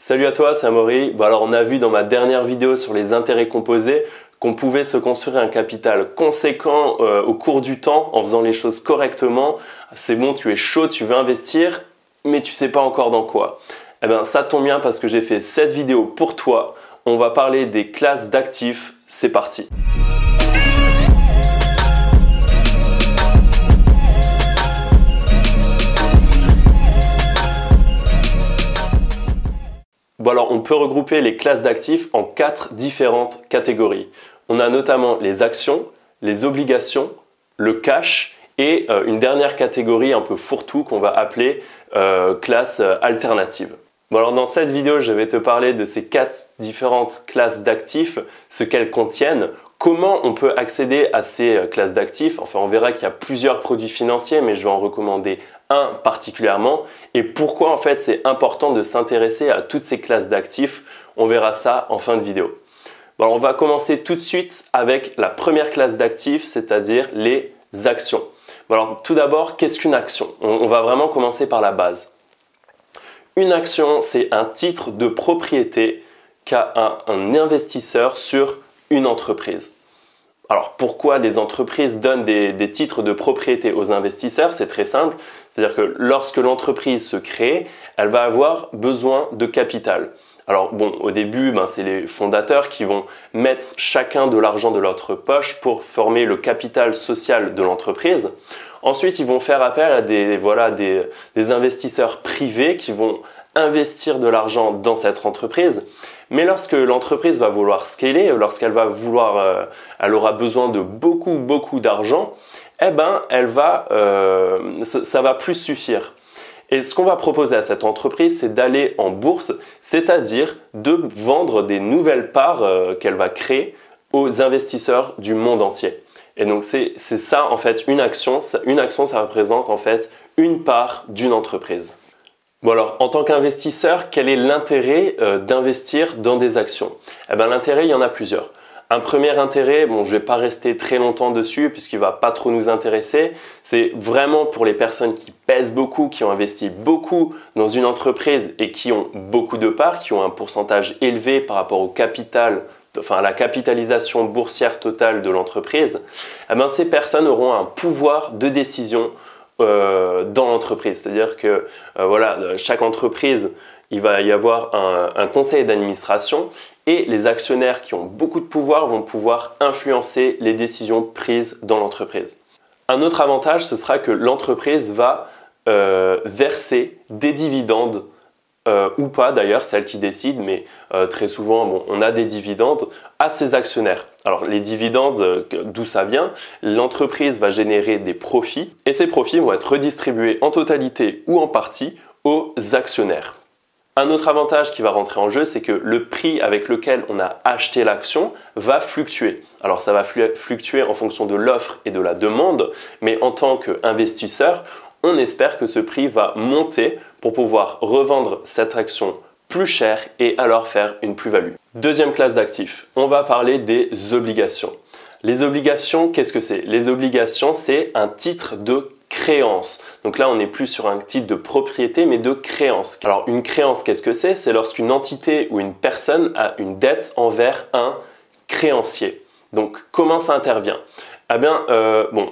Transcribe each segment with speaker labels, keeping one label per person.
Speaker 1: Salut à toi, c'est Amaury. Bon, alors on a vu dans ma dernière vidéo sur les intérêts composés qu'on pouvait se construire un capital conséquent au cours du temps en faisant les choses correctement. C'est bon, tu es chaud, tu veux investir, mais tu sais pas encore dans quoi. Eh bien ça tombe bien parce que j'ai fait cette vidéo pour toi. On va parler des classes d'actifs, c'est parti. Bon alors on peut regrouper les classes d'actifs en 4 différentes catégories. On a notamment les actions, les obligations, le cash et une dernière catégorie un peu fourre-tout qu'on va appeler classe alternative. Bon alors dans cette vidéo je vais te parler de ces 4 différentes classes d'actifs, ce qu'elles contiennent, comment on peut accéder à ces classes d'actifs. Enfin on verra qu'il y a plusieurs produits financiers mais je vais en recommander un particulièrement et pourquoi en fait c'est important de s'intéresser à toutes ces classes d'actifs. On verra ça en fin de vidéo. Bon, alors on va commencer tout de suite avec la première classe d'actifs, c'est-à-dire les actions. Bon, alors tout d'abord, qu'est-ce qu'une action? On va vraiment commencer par la base. Une action, c'est un titre de propriété qu'a un investisseur sur une entreprise. Alors pourquoi des entreprises donnent des titres de propriété aux investisseurs? C'est très simple, c'est-à-dire que lorsque l'entreprise se crée, elle va avoir besoin de capital. Alors bon, au début, c'est les fondateurs qui vont mettre chacun de l'argent de leur poche pour former le capital social de l'entreprise. Ensuite, ils vont faire appel à des investisseurs privés qui vont investir de l'argent dans cette entreprise. Mais lorsque l'entreprise va vouloir scaler, lorsqu'elle va vouloir, elle aura besoin de beaucoup d'argent, eh ben, ça va plus suffire. Et ce qu'on va proposer à cette entreprise, c'est d'aller en bourse, c'est-à-dire de vendre des nouvelles parts qu'elle va créer aux investisseurs du monde entier. Et donc c'est ça en fait une action. Une action, ça représente en fait une part d'une entreprise. Bon alors, en tant qu'investisseur, quel est l'intérêt d'investir dans des actions? Eh bien l'intérêt, il y en a plusieurs. Un premier intérêt, bon je ne vais pas rester très longtemps dessus puisqu'il ne va pas trop nous intéresser, c'est vraiment pour les personnes qui pèsent beaucoup, qui ont investi beaucoup dans une entreprise et qui ont beaucoup de parts, qui ont un pourcentage élevé par rapport au capital, enfin à la capitalisation boursière totale de l'entreprise. Eh bien, ces personnes auront un pouvoir de décision dans l'entreprise. C'est-à-dire que chaque entreprise, il va y avoir un conseil d'administration et les actionnaires qui ont beaucoup de pouvoir vont pouvoir influencer les décisions prises dans l'entreprise. Un autre avantage, ce sera que l'entreprise va verser des dividendes ou pas d'ailleurs, c'est elle qui décide, mais très souvent on a des dividendes à ses actionnaires. Alors les dividendes, d'où ça vient? L'entreprise va générer des profits et ces profits vont être redistribués en totalité ou en partie aux actionnaires. Un autre avantage qui va rentrer en jeu, c'est que le prix avec lequel on a acheté l'action va fluctuer. Alors ça va fluctuer en fonction de l'offre et de la demande, mais en tant qu'investisseur, on espère que ce prix va monter pour pouvoir revendre cette action plus cher et alors faire une plus-value. Deuxième classe d'actifs, on va parler des obligations. Les obligations, qu'est-ce que c'est? Les obligations, c'est un titre de créance. Donc là, on n'est plus sur un titre de propriété, mais de créance. Alors une créance, qu'est-ce que c'est? C'est lorsqu'une entité ou une personne a une dette envers un créancier. Donc comment ça intervient? Eh bien,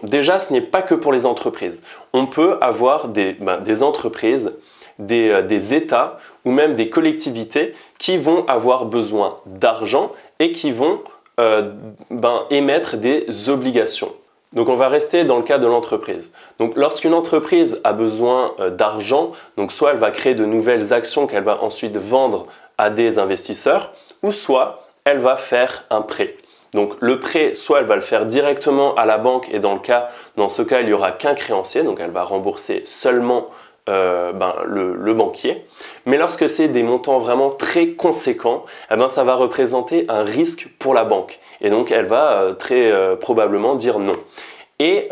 Speaker 1: déjà, ce n'est pas que pour les entreprises. On peut avoir des entreprises, des États ou même des collectivités qui vont avoir besoin d'argent et qui vont émettre des obligations. Donc on va rester dans le cas de l'entreprise. Donc lorsqu'une entreprise a besoin d'argent, donc soit elle va créer de nouvelles actions qu'elle va ensuite vendre à des investisseurs, ou soit elle va faire un prêt. Donc le prêt, soit elle va le faire directement à la banque et dans ce cas, il n'y aura qu'un créancier, donc elle va rembourser seulement le banquier. Mais lorsque c'est des montants vraiment très conséquents, ça va représenter un risque pour la banque. Et donc elle va très probablement dire non. Et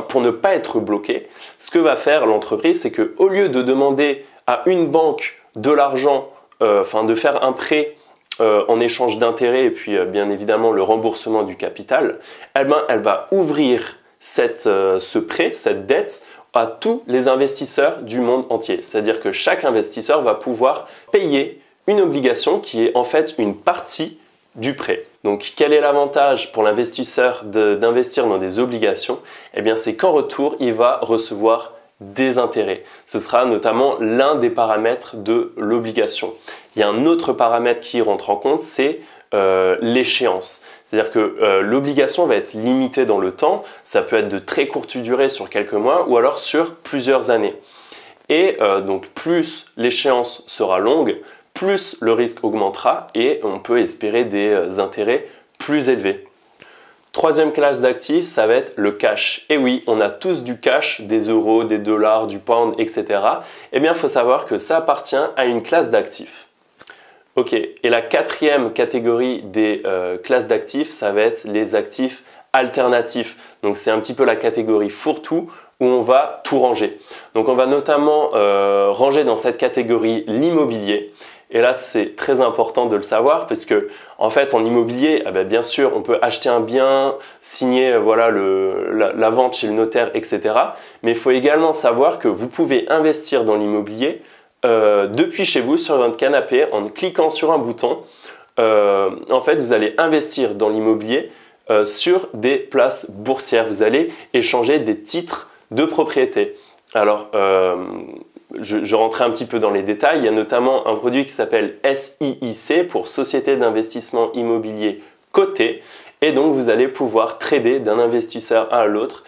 Speaker 1: pour ne pas être bloqué, ce que va faire l'entreprise, c'est qu'au lieu de demander à une banque de l'argent, de faire un prêt en échange d'intérêts et puis bien évidemment le remboursement du capital, elle va ouvrir ce prêt, cette dette à tous les investisseurs du monde entier. C'est-à-dire que chaque investisseur va pouvoir payer une obligation qui est en fait une partie du prêt. Donc quel est l'avantage pour l'investisseur d'investir dans des obligations? Eh bien c'est qu'en retour, il va recevoir des intérêts. Ce sera notamment l'un des paramètres de l'obligation. Il y a un autre paramètre qui rentre en compte, c'est l'échéance. C'est-à-dire que l'obligation va être limitée dans le temps, ça peut être de très courte durée sur quelques mois ou alors sur plusieurs années. Et donc plus l'échéance sera longue, plus le risque augmentera et on peut espérer des intérêts plus élevés. Troisième classe d'actifs, ça va être le cash. Et oui, on a tous du cash, des euros, des dollars, du pound, etc. Eh bien, il faut savoir que ça appartient à une classe d'actifs. Ok, et la quatrième catégorie des classes d'actifs, ça va être les actifs alternatifs. Donc c'est un petit peu la catégorie fourre-tout où on va tout ranger. Donc on va notamment ranger dans cette catégorie l'immobilier. Et là, c'est très important de le savoir parce que, en fait, en immobilier, bien sûr, on peut acheter un bien, signer voilà, la vente chez le notaire, etc. Mais il faut également savoir que vous pouvez investir dans l'immobilier depuis chez vous sur votre canapé en cliquant sur un bouton. En fait, vous allez investir dans l'immobilier sur des places boursières. Vous allez échanger des titres de propriété. Alors, je rentrais un petit peu dans les détails. Il y a notamment un produit qui s'appelle SIIC pour Société d'investissement immobilier cotée. Et donc, vous allez pouvoir trader d'un investisseur à l'autre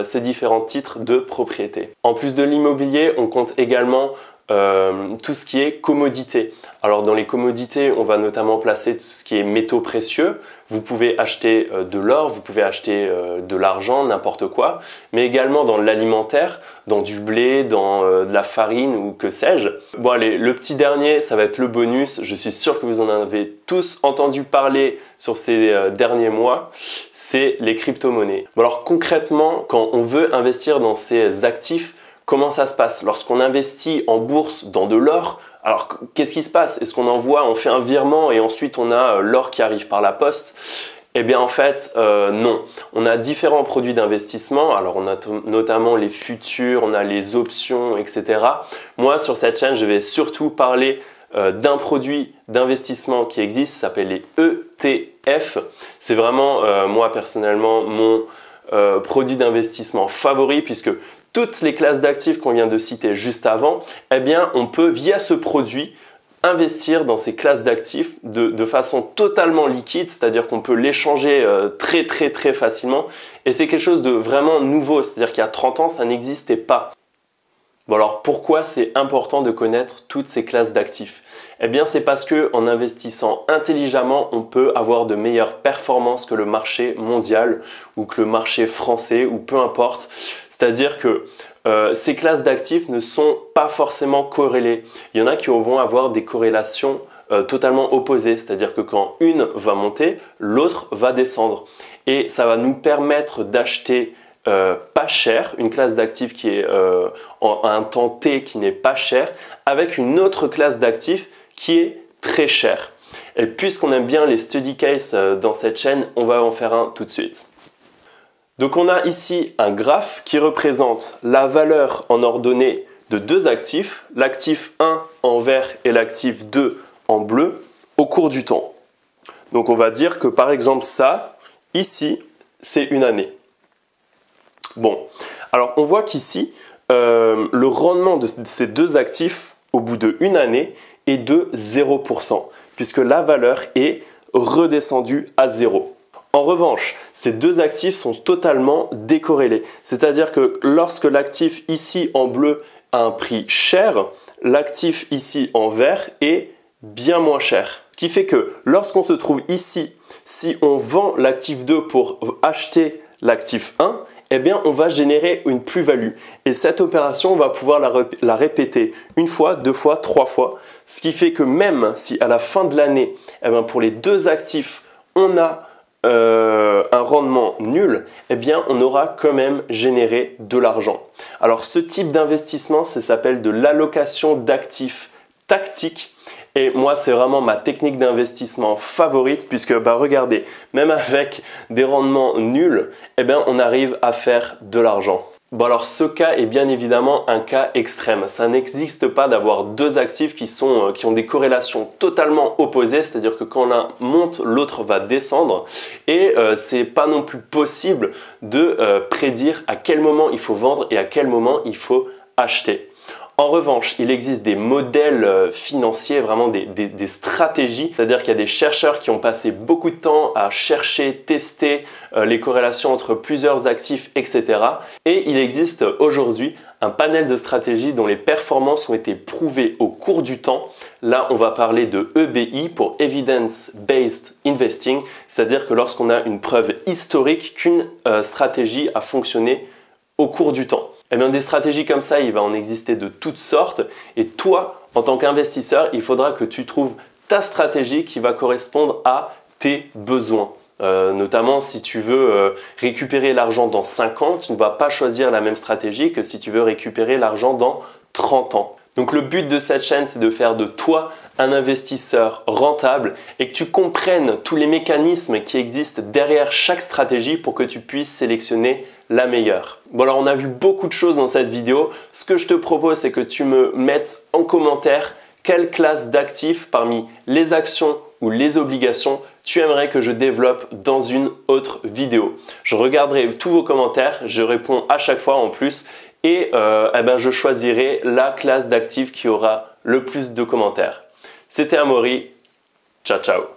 Speaker 1: ces différents titres de propriété. En plus de l'immobilier, on compte également tout ce qui est commodité. Alors dans les commodités, on va notamment placer tout ce qui est métaux précieux. Vous pouvez acheter de l'or, vous pouvez acheter de l'argent, n'importe quoi, mais également dans l'alimentaire, dans du blé, dans de la farine ou que sais-je. Bon allez, le petit dernier, ça va être le bonus. Je suis sûr que vous en avez tous entendu parler sur ces derniers mois, c'est les crypto-monnaies. Bon alors concrètement, quand on veut investir dans ces actifs, comment ça se passe? Lorsqu'on investit en bourse dans de l'or, alors qu'est-ce qui se passe? Est-ce qu'on envoie, on fait un virement et ensuite on a l'or qui arrive par la poste? Eh bien en fait, non. On a différents produits d'investissement. Alors on a notamment les futurs, on a les options, etc. Moi sur cette chaîne, je vais surtout parler d'un produit d'investissement qui existe, ça s'appelle les ETF. C'est vraiment, moi personnellement, mon produit d'investissement favori puisque toutes les classes d'actifs qu'on vient de citer juste avant, eh bien, on peut, via ce produit, investir dans ces classes d'actifs de façon totalement liquide, c'est-à-dire qu'on peut l'échanger très facilement. Et c'est quelque chose de vraiment nouveau, c'est-à-dire qu'il y a 30 ans, ça n'existait pas. Bon alors, pourquoi c'est important de connaître toutes ces classes d'actifs? Eh bien, c'est parce qu'en investissant intelligemment, on peut avoir de meilleures performances que le marché mondial ou que le marché français ou peu importe. C'est-à-dire que ces classes d'actifs ne sont pas forcément corrélées. Il y en a qui vont avoir des corrélations totalement opposées. C'est-à-dire que quand une va monter, l'autre va descendre. Et ça va nous permettre d'acheter pas cher, une classe d'actifs qui est à un temps T qui n'est pas cher, avec une autre classe d'actifs qui est très chère. Et puisqu'on aime bien les study cases dans cette chaîne, on va en faire un tout de suite. Donc on a ici un graphe qui représente la valeur en ordonnée de deux actifs, l'actif 1 en vert et l'actif 2 en bleu, au cours du temps. Donc on va dire que par exemple ça, ici, c'est une année. Bon, alors on voit qu'ici, le rendement de ces deux actifs au bout d'une année est de 0%, puisque la valeur est redescendue à 0. En revanche, ces deux actifs sont totalement décorrélés. C'est-à-dire que lorsque l'actif ici en bleu a un prix cher, l'actif ici en vert est bien moins cher. Ce qui fait que lorsqu'on se trouve ici, si on vend l'actif 2 pour acheter l'actif 1, eh bien on va générer une plus-value. Et cette opération, on va pouvoir la répéter une fois, deux fois, trois fois. Ce qui fait que même si à la fin de l'année, eh bien, pour les deux actifs, on a un rendement nul, eh bien on aura quand même généré de l'argent. Alors ce type d'investissement, ça s'appelle de l'allocation d'actifs tactique. Et moi, c'est vraiment ma technique d'investissement favorite puisque, regardez, même avec des rendements nuls, eh bien, on arrive à faire de l'argent. Bon alors ce cas est bien évidemment un cas extrême. Ça n'existe pas d'avoir deux actifs qui ont des corrélations totalement opposées, c'est-à-dire que quand l'un monte, l'autre va descendre. Et c'est pas non plus possible de prédire à quel moment il faut vendre et à quel moment il faut acheter. En revanche, il existe des modèles financiers, vraiment des stratégies, c'est-à-dire qu'il y a des chercheurs qui ont passé beaucoup de temps à chercher, tester les corrélations entre plusieurs actifs, etc. Et il existe aujourd'hui un panel de stratégies dont les performances ont été prouvées au cours du temps. Là, on va parler de EBI pour Evidence Based Investing, c'est-à-dire que lorsqu'on a une preuve historique qu'une stratégie a fonctionné au cours du temps. Eh bien, des stratégies comme ça, il va en exister de toutes sortes. Et toi, en tant qu'investisseur, il faudra que tu trouves ta stratégie qui va correspondre à tes besoins. Notamment, si tu veux récupérer l'argent dans 5 ans, tu ne vas pas choisir la même stratégie que si tu veux récupérer l'argent dans 30 ans. Donc le but de cette chaîne, c'est de faire de toi un investisseur rentable et que tu comprennes tous les mécanismes qui existent derrière chaque stratégie pour que tu puisses sélectionner la meilleure. Bon alors on a vu beaucoup de choses dans cette vidéo. Ce que je te propose, c'est que tu me mettes en commentaire quelle classe d'actifs parmi les actions ou les obligations tu aimerais que je développe dans une autre vidéo. Je regarderai tous vos commentaires, je réponds à chaque fois en plus et je choisirai la classe d'actifs qui aura le plus de commentaires. C'était Amaury, ciao ciao.